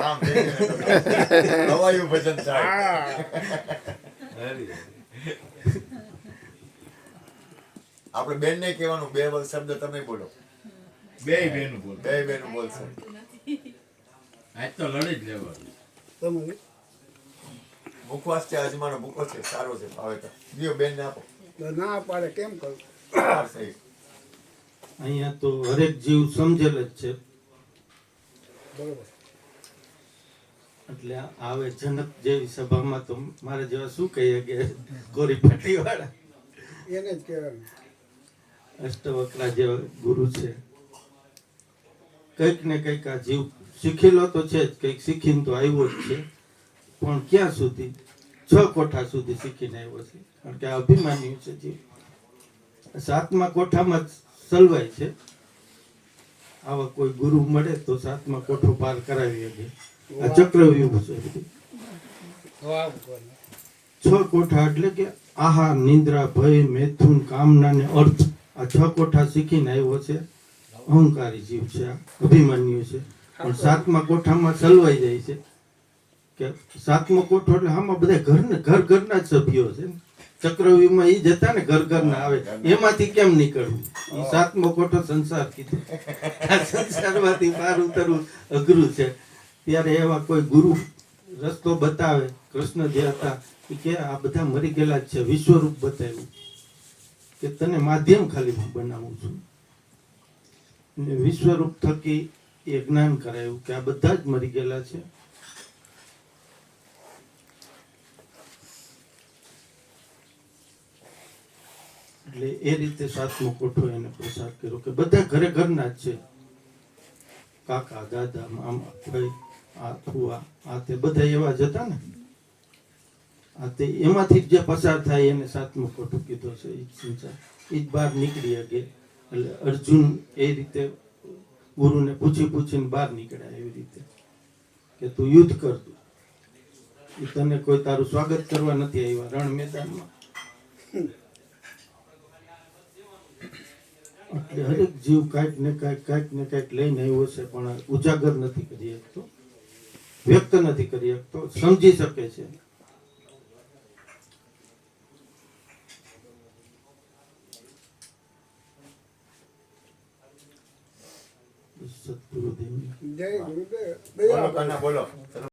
કામ થઈ ગયું હવાયું ભજન થાય આપણે બેન ને કહેવાનું બે શબ્દ તમે બોલો બે બેનું બોલ બે બેનું બોલશે આજ તો લડી જ લેવાનું તમે મુખવાસ છે અજમાનો ભૂકો છે સારો છે ભાવે તો દિયો બેન ને આપો ના પાડે કેમ કરું સહી અહીંયા તો હરેક જીવ સમજેલ જ છે બરોબર એટલે આવે જનક જેવી સભામાં તો મારે જેવા શું કહીએ કે ગોરી ફાટી વાળા એને જ કહેવાનું અષ્ટવક્રા જેવા ગુરુ છે કંઈક ને કંઈક આ જીવ શીખેલો તો છે જ કંઈક શીખીને તો આવ્યો જ છે પણ ક્યાં સુધી 6 કોઠા સુધી શીખીને આવ્યો છે કારણ કે આ અભિમાન્યુ છે જીવ 7મા કોઠામાં જ સલવાય છે આવા કોઈ ગુરુ મળે તો 7મા કોઠો પાર કરાવી શકે આ ચક્રવ્યુહ છે વાહ ભગવાન 6 કોઠા એટલે કે આહાર નિંદ્રા ભય મૈથુન કામના ને અર્થ આ 6 કોઠા શીખીને આવ્યો છે અહંકારી જીવ છે આ અભિમાન્યુ છે પણ 7મા કોઠામાં સલવાઈ જાય છે કે 7મો કોઠો એટલે આમાં બધા ઘરના જ સભ્યો છે ચક્રવ્યુહમાં એ જતા ને ઘરના આવે એમાંથી કેમ નીકળવું એ 7મો કોઠો સંસાર કીધું આ સંસારમાંથી પાર ઉતરવું અઘરું છે ત્યારે એવા કોઈ ગુરુ રસ્તો બતાવે કૃષ્ણ જે હતા કે આ બધા મરી ગયેલા જ છે વિશ્વરૂપ બતાવ્યું કે તને માધ્યમ ખાલી હું બનાવું છું અને વિશ્વરૂપ થકી એ જ્ઞાન કરાયું કે આ બધા જ મરી ગયેલા છે એટલે એ રીતે 7મો કોઠો એને પ્રસાદ કર્યો કે બધા ઘરના જ છે કાકા દાદા મામા ભાઈ આ ફુવા આ તે બધા એવા જ હતા ને આ તે એમાંથી જે પસાર થાય એને 7મો કોઠો કીધો છે એ સંસાર એ જ બહાર નીકળી શકે એટલે અર્જુન એ રીતે ગુરુને પૂછીને બહાર નીકળ્યા એવી રીતે કે તું યુદ્ધ કર એ તને કોઈ તારું સ્વાગત કરવા નથી આવ્યા રણ મેદાનમાં એટલે હરેક જીવ કાંઈક ને કાંઈક લઈને આવ્યો છે પણ ઉજાગર નથી કરી શકતો વ્યક્ત નથી કરી શકતો સમજી શકે છે સદગુરુદેવ જય ગુરુદેવ બોલો કન્યા બોલો